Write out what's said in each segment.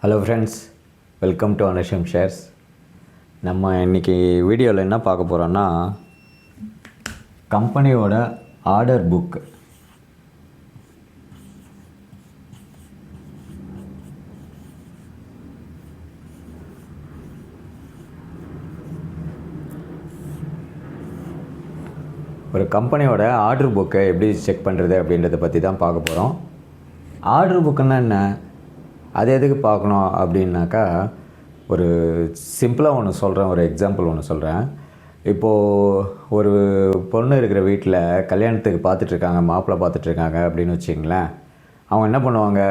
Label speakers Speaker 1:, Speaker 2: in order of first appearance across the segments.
Speaker 1: Hello friends, welcome to அனஷம் shares. நம்ம இன்றைக்கி வீடியோவில் என்ன பார்க்க போகிறோன்னா, கம்பெனியோட ஆர்டர் புக். ஒரு கம்பெனியோட ஆர்டர் புக்கை எப்படி செக் பண்ணுறது அப்படின்றத பற்றி தான் பார்க்க போகிறோம். ஆர்டர் புக்குன்னா என்ன, அது எதுக்கு பார்க்கணும் அப்படின்னாக்கா, ஒரு சிம்பிளாக ஒன்று சொல்கிறேன், ஒரு எக்ஸாம்பிள் ஒன்று சொல்கிறேன். இப்போது ஒரு பொண்ணு இருக்கிற வீட்டில் கல்யாணத்துக்கு பார்த்துட்ருக்காங்க, மாப்பிள்ளை பார்த்துட்ருக்காங்க அப்படின்னு வச்சிங்களேன். அவங்க என்ன பண்ணுவாங்க,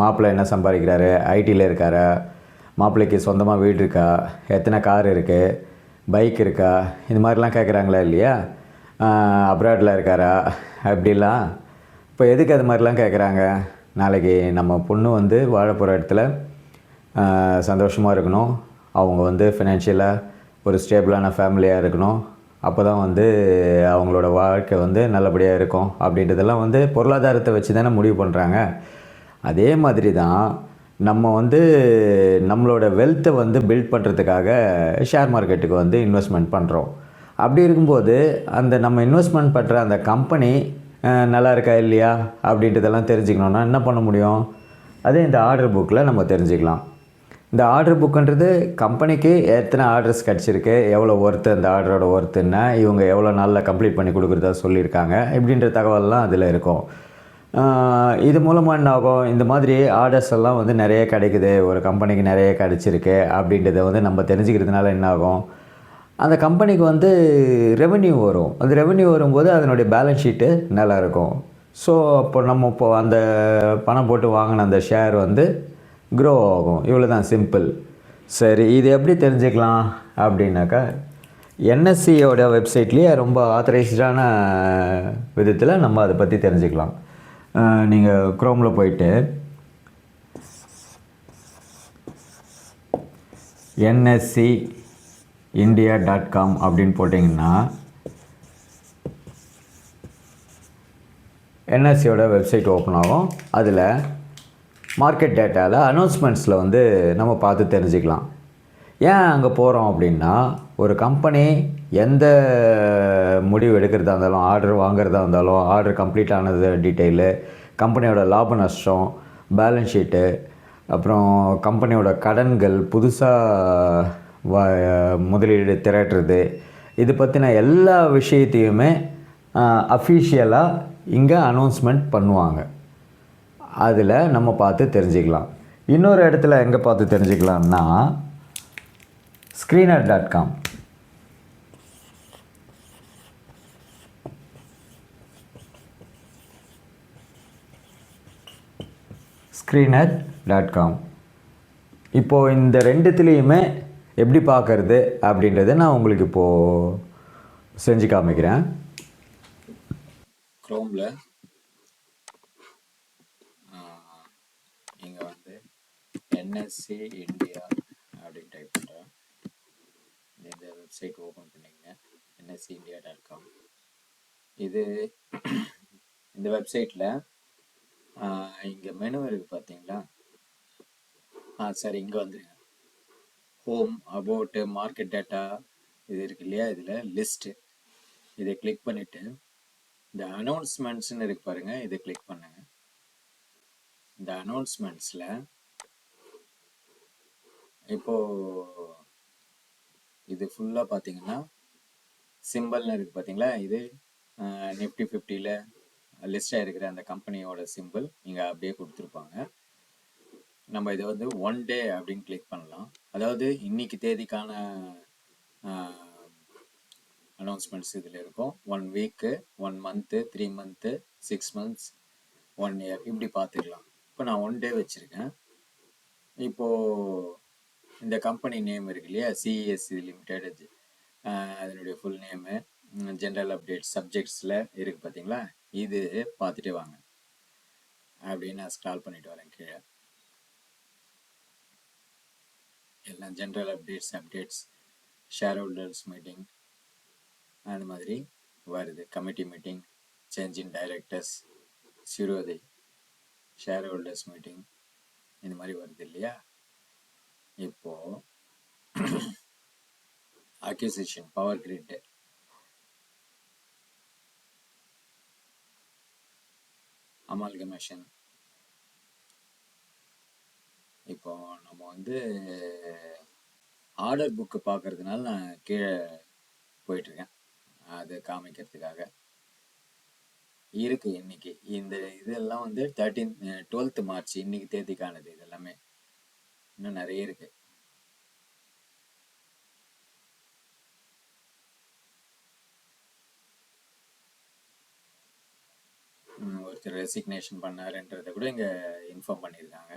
Speaker 1: மாப்பிள்ளை என்ன சம்பாதிக்கிறாரு, ஐடியில் இருக்காரா, மாப்பிள்ளைக்கு சொந்தமாக வீடு இருக்கா, எத்தனை கார் இருக்குது, பைக் இருக்கா, இது மாதிரிலாம் கேட்குறாங்களா இல்லையா. அப்ராடில் இருக்காரா அப்படிலாம். இப்போ எதுக்கு அது மாதிரிலாம் கேட்குறாங்க, நாளைக்கு நம்ம பொண்ணு வந்து வாழ போகிற இடத்துல சந்தோஷமாக இருக்கணும், அவங்க வந்து ஃபினான்ஷியலாக ஒரு ஸ்டேபிளான ஃபேமிலியாக இருக்கணும், அப்போ தான் வந்து அவங்களோட வாழ்க்கை வந்து நல்லபடியாக இருக்கும் அப்படின்றதெல்லாம் வந்து பொருளாதாரத்தை வச்சு தானே முடிவு பண்ணுறாங்க. அதே மாதிரி தான் நம்ம வந்து நம்மளோட வெல்த்தை வந்து பில்ட் பண்ணுறதுக்காக ஷேர் மார்க்கெட்டுக்கு வந்து இன்வெஸ்ட்மெண்ட் பண்ணுறோம். அப்படி இருக்கும்போது அந்த நம்ம இன்வெஸ்ட்மெண்ட் பண்ணுற அந்த கம்பெனி நல்லா இருக்கா இல்லையா அப்படின்றதெல்லாம் தெரிஞ்சுக்கணுன்னா என்ன பண்ண முடியும், அதே இந்த ஆர்டர் புக்கில் நம்ம தெரிஞ்சுக்கலாம். இந்த ஆர்டர் புக்குன்றது கம்பெனிக்கு எத்தனை ஆர்டர்ஸ் கிடச்சிருக்கு, எவ்வளோ ஒர்த்து, அந்த ஆர்டரோட ஒர்த்துன்னா, இவங்க எவ்வளோ நாளில் கம்ப்ளீட் பண்ணி கொடுக்குறதா சொல்லியிருக்காங்க, இப்படின்ற தகவல்லாம் அதில் இருக்கும். இது மூலமாக என்ன ஆகும், இந்த மாதிரி ஆர்டர்ஸ் எல்லாம் வந்து நிறைய கிடைக்குது, ஒரு கம்பெனிக்கு நிறைய கிடச்சிருக்கு அப்படின்றத வந்து நம்ம தெரிஞ்சுக்கிறதுனால என்ன ஆகும், அந்த கம்பெனிக்கு வந்து ரெவென்யூ வரும். அந்த ரெவென்யூ வரும்போது அதனுடைய பேலன்ஸ் ஷீட்டு நல்லாயிருக்கும். ஸோ அப்போ நம்ம இப்போது அந்த பணம் போட்டு வாங்கின அந்த ஷேர் வந்து க்ரோ ஆகும். இவ்வளோ தான், சிம்பிள். சரி, இது எப்படி தெரிஞ்சுக்கலாம் அப்படின்னாக்கா, என்எஸ்சியோட வெப்சைட்லேயே ரொம்ப ஆத்தரைஸ்டான விதத்தில் நம்ம அதை பற்றி தெரிஞ்சுக்கலாம். நீங்கள் குரோமில் போயிட்டு NSCindia.com அப்படின்னு போட்டிங்கன்னா என்எஸ்சியோட வெப்சைட் ஓப்பன் ஆகும். அதில் மார்க்கெட் டேட்டாவில் அனௌன்ஸ்மெண்ட்ஸில் வந்து நம்ம பார்த்து தெரிஞ்சுக்கலாம். ஏன் அங்கே போகிறோம் அப்படின்னா, ஒரு கம்பெனி எந்த முடிவு எடுக்கிறதா இருந்தாலும், ஆர்டர் வாங்குறதா இருந்தாலும், ஆர்டர் கம்ப்ளீட் ஆனது டீட்டெயிலு, கம்பெனியோட லாப நஷ்டம், பேலன்ஸ் ஷீட்டு, அப்புறம் கம்பெனியோட கடன்கள், புதுசாக முதலீடு திரட்டுறது, இது பற்றின எல்லா விஷயத்தையுமே அஃபிஷியலாக இங்கே அனௌன்ஸ்மெண்ட் பண்ணுவாங்க. அதில் நம்ம பார்த்து தெரிஞ்சுக்கலாம். இன்னொரு இடத்துல எங்கே பார்த்து தெரிஞ்சுக்கலாம்னா, screener.com. screener.com. இப்போது இந்த ரெண்டுத்துலேயுமே எப்படி பார்க்கறது அப்படின்றத நான் உங்களுக்கு இப்போது செஞ்சு காமிக்கிறேன்.
Speaker 2: க்ரோமில் இங்கே வந்து என்எஸ்சி இந்தியா அப்படின்னு டைப் பண்ணுறேன். இந்த வெப்சைட் ஓப்பன் பண்ணிங்க, NSCindia.com. இது இந்த வெப்சைட்டில் இங்கே மெனு இருக்குது பார்த்தீங்களா. சரி, இங்கே வந்துடுங்க. ஹோம், அபவுட்டு, மார்க்கெட் டேட்டா இது இருக்கு இல்லையா, இதில் லிஸ்ட்டு, இதை கிளிக் பண்ணிவிட்டு இந்த அனௌன்ஸ்மெண்ட்ஸ்ன்னு இருக்கு பாருங்கள், இதை கிளிக் பண்ணுங்க. இந்த அனௌன்ஸ்மெண்ட்ஸில் இப்போது இது ஃபுல்லாக பார்த்தீங்கன்னா சிம்பிள்னு இருக்குது பார்த்தீங்களா, இது நிஃப்டி 50ல் லிஸ்டாக இருக்கிற அந்த கம்பெனியோட சிம்பிள் இங்கே அப்படியே கொடுத்துருப்பாங்க. நம்ம இதை வந்து 1 டே அப்படின்னு கிளிக் பண்ணலாம். அதாவது இன்னைக்கு தேதிக்கான அனௌன்ஸ்மெண்ட்ஸ் இதில் இருக்கும். 1 week, 1 month, 3 month, 6 months, 1 year, இப்படி பார்த்துக்கலாம். இப்போ நான் 1 டே வச்சுருக்கேன். இப்போது இந்த கம்பெனி நேம் இருக்கு இல்லையா, CESC லிமிடெட், அதனுடைய ஃபுல் நேமு, ஜென்ரல் அப்டேட் சப்ஜெக்ட்ஸில் இருக்குது பார்த்தீங்களா, இது பார்த்துட்டே வாங்க. அப்படின்னு நான் ஸ்க்ரால் பண்ணிட்டு வரேன் கீழே. எல்லாம் general updates, shareholders meeting, அந்த மாதிரி வருது. Committee meeting, change in directors, சிரோதை, ஷேர் ஹோல்டர்ஸ் மீட்டிங், இந்த மாதிரி வருது இல்லையா. இப்போ அக்யூசிஷன் பவர் கிரிட் அமால்கமேஷன். இப்போ நம்ம வந்து ஆர்டர் புக்கு பார்க்கறதுனால நான் கீழே போயிட்டுருக்கேன், அது காமிக்கிறதுக்காக இருக்கு. இன்னைக்கு இந்த இதெல்லாம் வந்து 12th மார்ச் இன்னைக்கு தேதிக்கானது. இது எல்லாமே இன்னும் நிறைய இருக்கு. ஒருத்தர் ரெசிக்னேஷன் பண்ணாருன்றதை கூட இங்கே இன்ஃபார்ம் பண்ணியிருக்காங்க.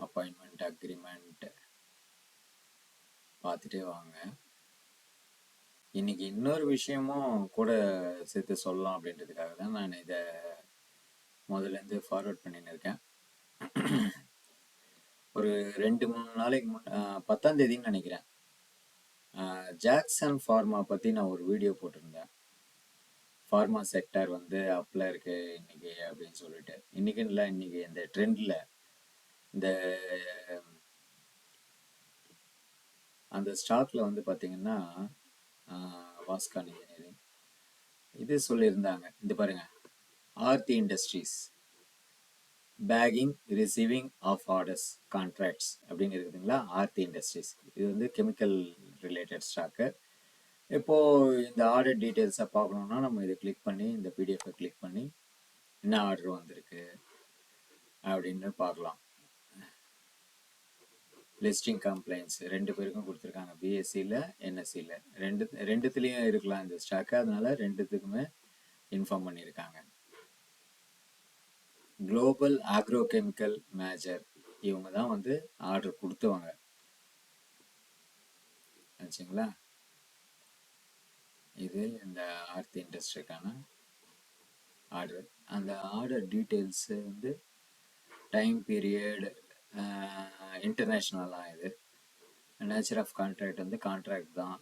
Speaker 2: அப்பாயின்மெண்ட் அக்ரிமெண்ட் பார்த்துட்டே வாங்க. இன்னைக்கு இன்னொரு விஷயமும் கூட சேர்த்து சொல்லலாம் அப்படின்றதுக்காக தான் நான் இதை முதல்லேருந்து ஃபார்வர்ட் பண்ணின்னு இருக்கேன். ஒரு 2-3 நாளைக்கு 10ஆம் தேதின்னு நினைக்கிறேன், ஜாக்சன் ஃபார்மா பற்றி நான் ஒரு வீடியோ போட்டிருந்தேன். ஃபார்மா செக்டார் வந்து அப்பில் இருக்கு இன்னைக்கு அப்படின்னு சொல்லிட்டு. இன்னைக்குன்னு இல்லை, இன்னைக்கு இந்த ட்ரெண்டில் இந்த அந்த ஸ்டாக்ல வந்து பார்த்தீங்கன்னா வாஸ்கான் இன்ஜினியரிங் இது சொல்லியிருந்தாங்க. இது பாருங்க, Aarti industries packing receiving of orders contracts அப்படின்னு இருக்குதுங்களா. ஆர்த்தி இண்டஸ்ட்ரீஸ் இது வந்து கெமிக்கல் ரிலேட்டட் ஸ்டாக்கு. இப்போது இந்த ஆர்டர் டீட்டெயில்ஸை பார்க்கணுன்னா நம்ம இதை கிளிக் பண்ணி, இந்த பிடிஎஃப்பை கிளிக் பண்ணி என்ன ஆர்டர் வந்திருக்கு அப்படின்னு பார்க்கலாம். லிஸ்டிங் கம்ப்ளைண்ட்ஸ் 2 பேருக்கும் கொடுத்துருக்காங்க, பிஎஸ்சியில் என்எஸ்சியில் ரெண்டுத்துலேயும் இருக்கலாம் இந்த ஸ்டாக்கு. அதனால ரெண்டுத்துக்குமே இன்ஃபார்ம் பண்ணியிருக்காங்க. குளோபல் ஆக்ரோ கெமிக்கல் மேஜர் இவங்க தான் வந்து ஆர்டர் கொடுத்தவங்க ஆச்சுங்களா. இது இந்த ஆர்த்தி இண்டஸ்ட்ரிக்கான ஆர்டர். அந்த ஆர்டர் டீட்டெயில்ஸு வந்து டைம் பீரியட் இன்டர்நேஷ்னலாக, இது நேச்சர் ஆஃப் கான்ட்ராக்ட் வந்து கான்ட்ராக்ட் தான்.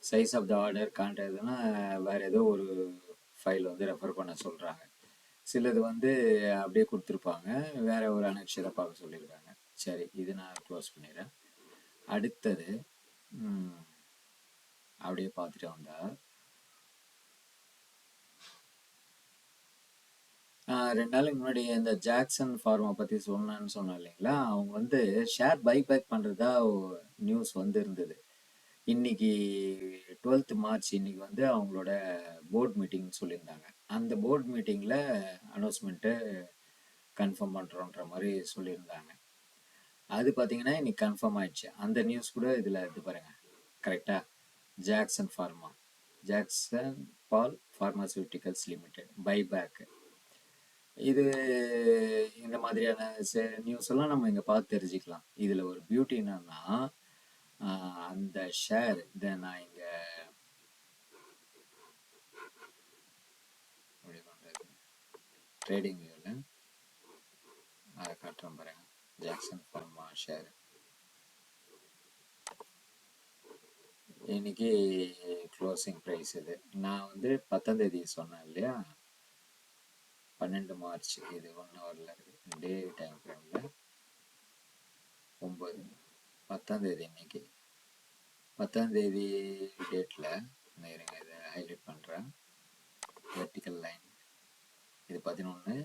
Speaker 2: சைஸ் ஆஃப் த ஆர்டர் கான்ட்ராக்ட்னா வேறு ஏதோ ஒரு ஃபைல் வந்து ரெஃபர் பண்ண சொல்கிறாங்க. சிலது வந்து அப்படியே கொடுத்துருப்பாங்க, வேறு ஒரு அனெக்ஷரை பார்க்க சொல்லியிருக்காங்க. சரி, இது நான் க்ளோஸ் பண்ணிடுறேன். அடுத்தது அப்படியே பார்த்துட்டு வந்தால் 2 நாளைக்கு முன்னாடி இந்த ஜாக்சன் ஃபார்மா பற்றி சொன்னேன்னு சொன்னேன் இல்லைங்களா. அவங்க வந்து ஷேர் பைபேக் பண்ணுறதா நியூஸ் வந்து இருந்தது. இன்னைக்கு 12th மார்ச் இன்னைக்கு வந்து அவங்களோட போர்ட் மீட்டிங் சொல்லியிருந்தாங்க. அந்த போர்ட் மீட்டிங்கில் அனௌன்ஸ்மெண்ட்டு கன்ஃபார்ம் பண்ணுறோன்ற மாதிரி சொல்லியிருந்தாங்க. அது பார்த்தீங்கன்னா இன்னைக்கு கன்ஃபார்ம் ஆயிடுச்சு. அந்த நியூஸ் கூட இதில் இது பாருங்கள், கரெக்டாக ஜாக்சன் ஃபார்மா, ஜாக்சன் பால் ஃபார்மாசூட்டிக்கல்ஸ் லிமிடெட் பைபேக். இது இந்த மாதிரியான நியூஸ் எல்லாம் நம்ம இங்கே பார்த்து தெரிஞ்சுக்கலாம். இதில் ஒரு பியூட்டி என்னன்னா, அந்த ஷேர் இதை நான் இங்கே அப்படி பண்ணுறது ட்ரேடிங் வியூவில் அதை காட்டுறேன் பாருங்க. ஜாக்சன் ஃபார்மா ஷேர் இன்னைக்கு க்ளோசிங் ப்ரைஸ் இது. நான் வந்து 10ஆம் தேதி சொன்னேன் இல்லையா, 12 மார்ச். இது 1 ஹவரில் இருக்குது, டே டைம் ஃப்ரேமில் 9 10ஆம் தேதி இன்னைக்கு 10ஆம் தேதி டேட்டில் இருங்க, இதை ஹைலைட் பண்ணுறேன். வெர்டிக்கல் லைன் இது 11,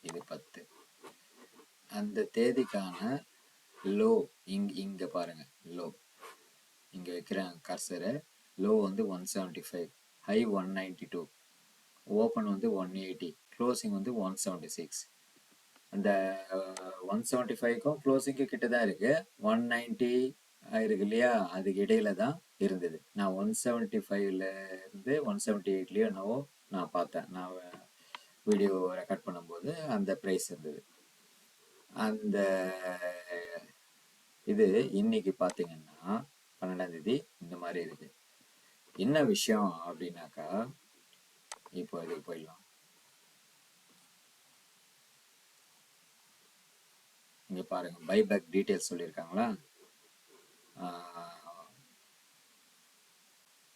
Speaker 2: இது 10. அந்த தேதிக்கான லோ இங்கே பாருங்கள், லோ இங்கே வைக்கிறேன் கர்சரு. லோ வந்து 175, ஹை 192, ஓப்பன் வந்து 180, க்ளோசிங் வந்து 176. அந்த 175க்கும் க்ளோசிங்க்கு கிட்ட தான் இருக்குது. 190 இருக்கு இல்லையா, அதுக்கு இடையில தான் இருந்தது. நான் 175ல இருந்து 178லேயோ என்னவோ நான் பார்த்தேன், நான் வீடியோ ரெக்கார்ட் பண்ணும்போது அந்த ப்ரைஸ் இருந்தது. அந்த இது இன்னைக்கு பார்த்தீங்கன்னா 12ஆம் தேதி இந்த மாதிரி இருக்கு. என்ன விஷயம் அப்படின்னாக்கா, இப்போ இதுக்கு போயிடலாம். இங்கே பாருங்க, பைபேக் டீட்டெயில்ஸ் சொல்லியிருக்காங்களா.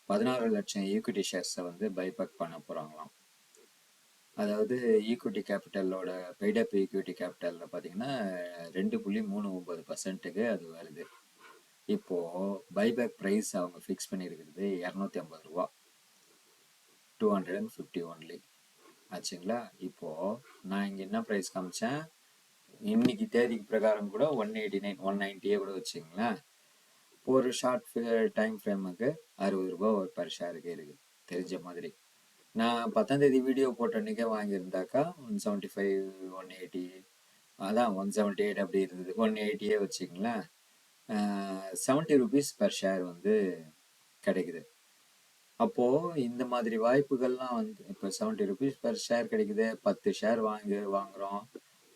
Speaker 2: 16 லட்சம் ஈக்விட்டி ஷேர்ஸை வந்து பைபேக் பண்ண போகிறாங்களாம். அதாவது ஈக்விட்டி கேபிட்டலோட பெய்டப் ஈக்விட்டி கேபிட்டலில் பார்த்தீங்கன்னா 2.39%க்கு அது வருது. இப்போது பைபேக் ப்ரைஸ் அவங்க ஃபிக்ஸ் பண்ணியிருக்கிறது 250 ரூபா, 250 ஒன்லி ஆச்சுங்களா. இப்போது நான் இங்கே என்ன ப்ரைஸ் காமிச்சேன், இன்னைக்கு தேதிக்கு பிரகாரம் கூட 189 190 கூட வச்சுங்களேன். ஒரு ஷார்ட் டைம் ஃப்ரேமுக்கு 60 ரூபா ஒரு பர் ஷேருக்கு இருக்குது தெரிஞ்ச மாதிரி. நான் 10ஆம் தேதி வீடியோ போட்ட அன்றைக்கே வாங்கியிருந்தாக்கா 175 180 அதான் 178 அப்படி இருந்தது, 180 வச்சுங்களேன். 70 ருபீஸ் பர் ஷேர் வந்து கிடைக்குது. அப்போது இந்த மாதிரி வாய்ப்புகள்லாம் வந்து இப்போ 70 ருபீஸ் பர் ஷேர் கிடைக்குது, 10 ஷேர் வாங்குகிறோம்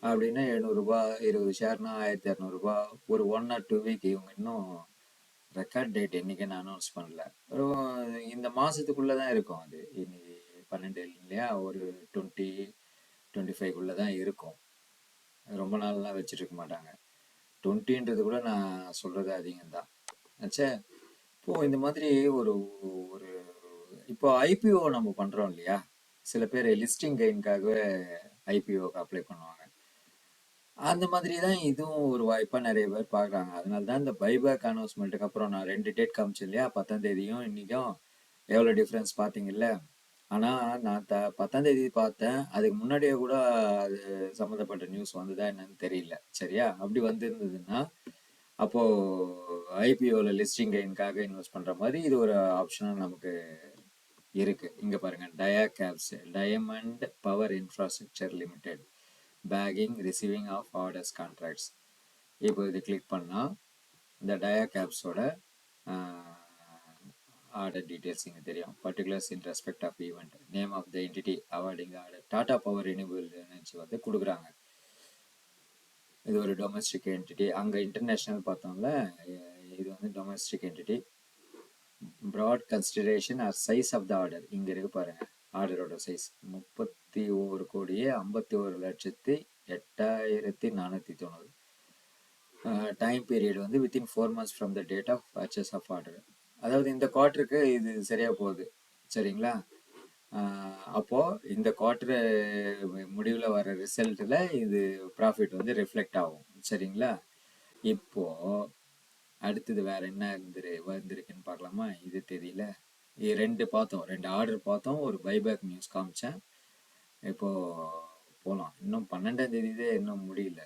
Speaker 2: அப்படின்னா 700 ரூபா, 20 ஷேர்னா 1200 ரூபா. ஒரு 1 or 2 வீக் இவங்க இன்னும் ரெக்கார்ட் டேட் என்றைக்குன்னு அனௌன்ஸ் பண்ணல. ஒரு இந்த மாதத்துக்குள்ளே தான் இருக்கும். அது இன்னைக்கு 12 இல்லையா, ஒரு 20-25 தான் இருக்கும். ரொம்ப நாள்லாம் வச்சுருக்க மாட்டாங்க. 20ன்றது கூட நான் சொல்கிறது அதிகம்தான் ஆச்சே. இப்போது இந்த மாதிரி ஒரு ஒரு இப்போ ஐபிஓ நம்ம பண்ணுறோம் இல்லையா, சில பேர் லிஸ்டிங் கெயின்காகவே ஐபிஓக்கு அப்ளை பண்ணுவாங்க. அந்த மாதிரி தான் இதுவும் ஒரு வாய்ப்பாக நிறைய பேர் பார்க்குறாங்க. அதனால தான் இந்த பைபேக் அனௌன்ஸ்மெண்ட்டுக்கு அப்புறம் நான் 2 டேட் காமிச்சேன் இல்லையா, 10ஆம் தேதியும் இன்றைக்கும் எவ்வளோ டிஃப்ரென்ஸ் பார்த்தீங்கல்ல. ஆனால் நான் 10ஆம் தேதி பார்த்தேன், அதுக்கு முன்னாடியே கூட அது சம்மந்தப்பட்ட நியூஸ் வந்ததா என்னன்னு தெரியல. சரியா, அப்படி வந்திருந்ததுன்னா அப்போது ஐபிஓவில் லிஸ்டிங் கெயின்காக இன்வெஸ்ட் பண்ணுற மாதிரி இது ஒரு ஆப்ஷனாக நமக்கு இருக்குது. இங்கே பாருங்கள், டயாகேப்ஸ் Diamond Power Infrastructure Limited bagging receiving of orders contracts. இப்போ இது கிளிக் பண்ணால் இந்த டயாகேப்ஸோட ஆர்டர் டீட்டெயில்ஸ் இங்கே தெரியும். Particulars in respect of event, name of the entity awarding order. Tata power renewal energy வந்து கொடுக்குறாங்க. இது ஒரு டொமஸ்டிக் என்டிட்டி. அங்கே இன்டர்நேஷ்னல் பார்த்தோம்ல, இது வந்து domestic entity. Broad consideration or size of the order இங்கே இருக்கு பாருங்கள். ஆர்டரோட சைஸ் 31,01,08,490. டைம் பீரியட் வந்து within 4 months from the date of purchase of order. அதாவது இந்த குவார்ட்டருக்கு இது சரியாக போகுது, சரிங்களா. அப்போது இந்த குவார்ட்டரு முடிவில் வர ரிசல்ட்டில் இது ப்ராஃபிட் வந்து ரிஃப்ளெக்ட் ஆகும், சரிங்களா. இப்போது அடுத்தது வேறு என்ன வந்திருக்குன்னு பார்க்கலாமா. இது தெரியல. இது 2 பார்த்தோம், 2 ஆர்டர் பார்த்தோம், ஒரு பைபேக் நியூஸ் காமிச்சேன். இப்போது போகலாம். இன்னும் 12ஆம் தேதி இன்னும் முடியல.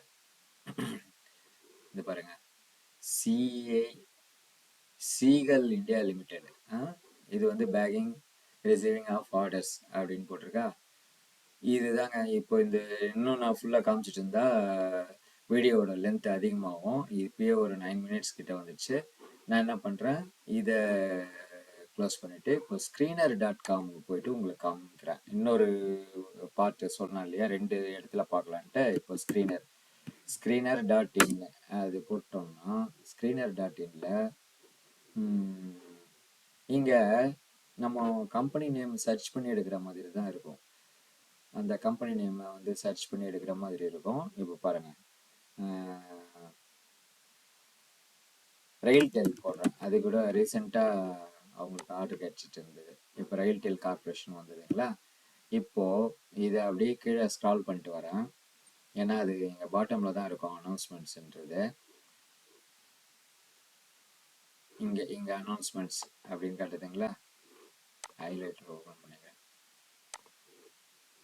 Speaker 2: இது பாருங்கள், சீகல் இந்தியா லிமிடெட். இது வந்து பேக்கிங் ரிசீவிங் ஆஃப் ஆர்டர்ஸ் அப்படின்னு போட்டிருக்கா. இதுதாங்க. இப்போ இந்த இன்னும் நான் ஃபுல்லாக காமிச்சிட்டு இருந்தா வீடியோவோட லென்த் அதிகமாகும். இப்போயே ஒரு 9 minutes கிட்ட வந்துடுச்சு. நான் என்ன பண்ணுறேன், இதை க்ளோஸ் பண்ணிவிட்டு இப்போ screener.com போயிட்டு உங்களுக்கு காமிக்கிறேன். இன்னொரு பார்ட்டு சொன்னேன் இல்லையா, 2 இடத்துல பார்க்கலான்ட்டு. இப்போ screener.in அது போட்டோம்னா screener.inல இங்கே நம்ம கம்பெனி நேம் சர்ச் பண்ணி எடுக்கிற மாதிரி தான் இருக்கும். அந்த கம்பெனி நேமை வந்து சர்ச் பண்ணி எடுக்கிற மாதிரி இருக்கும். இப்போ பாருங்கள், ரயில்டெல் போடுறேன். அது கூட ரீசெண்டாக அவங்களுக்கு ஆர்டர் கிடச்சிட்டு இருந்தது. இப்போ ரயில்டெல் கார்பரேஷன் வந்ததுங்களா. இப்போது இதை அப்படியே கீழே ஸ்க்ரால் பண்ணிட்டு வரேன், ஏன்னா அது எங்கள் பாட்டமில் தான் இருக்கும் அனௌன்ஸ்மெண்ட்ஸுன்றது. இங்கே அனௌன்ஸ்மெண்ட்ஸ் அப்படின்னு காட்டுதுங்களா. ஹைலைட்டர் ஓப்பன் பண்ணிக்கிறேன்.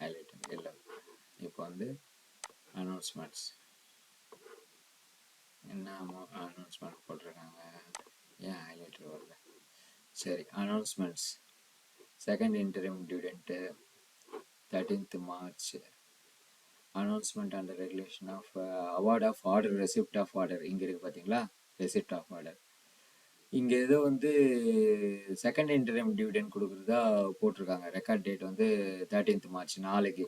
Speaker 2: ஹைலைட்டர் இல்லை, இப்போ வந்து அனௌன்ஸ்மெண்ட்ஸ் என்ன அனௌன்ஸ்மெண்ட் போட்டிருக்காங்க, ஏன் ஹைலைட்டர் வரல. சரி, announcements second interim dividend 13th March. Announcement and regulation of award of order, receipt of order இங்கே இருக்குது பார்த்தீங்களா. ரெசிப்ட் ஆஃப் ஆர்டர் இங்கே ஏதோ வந்து செகண்ட் இன்டரிம் டிவிடெண்ட் கொடுக்குறதா போட்டிருக்காங்க. ரெக்கார்ட் டேட் வந்து 13th March, நாளைக்கு.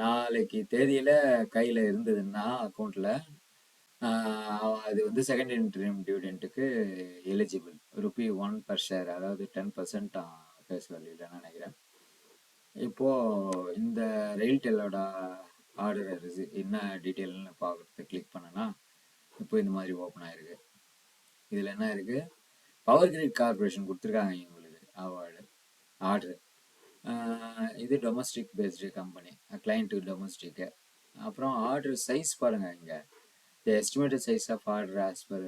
Speaker 2: நாளைக்கு தேதியில் கையில் இருந்ததுன்னா அக்கௌண்ட்டில் அது வந்து செகண்ட் இன்டரிம் டிவிடெண்ட்டுக்கு எலிஜிபிள். ₹1 per share, அதாவது 10% ஃபேஸ் வேல்யூவில் நினைக்கிறேன். இப்போது இந்த ரெயில்டெல்லோட ஆர்டர் என்ன டீட்டெயில்னு பார்க்குறதுக்கு கிளிக் பண்ணேன்னா இப்போ இந்த மாதிரி ஓப்பன் ஆகிருக்கு. இதில் என்ன இருக்குது, பவர் கிரிட் கார்பரேஷன் கொடுத்துருக்காங்க இவங்களுக்கு அவார்டு ஆர்டரு. இது domestic based company, client domestic. அப்புறம் ஆர்டர் சைஸ் பாருங்கள் இங்கே, the estimated size of order as per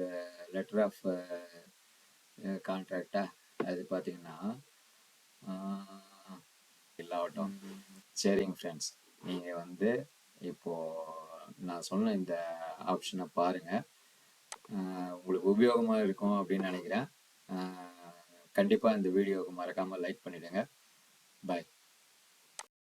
Speaker 2: letter of கான்ட்ராக்டா, அது பார்த்தீங்கன்னா இல்லாவட்டும். சரிங்க ஃப்ரெண்ட்ஸ், நீங்கள் வந்து இப்போது நான் சொன்ன இந்த ஆப்ஷனை பாருங்கள், உங்களுக்கு உபயோகமாக இருக்கும் அப்படின்னு நினைக்கிறேன். கண்டிப்பாக இந்த வீடியோவுக்கு மறக்காமல் லைக் பண்ணிவிடுங்க. பாய்.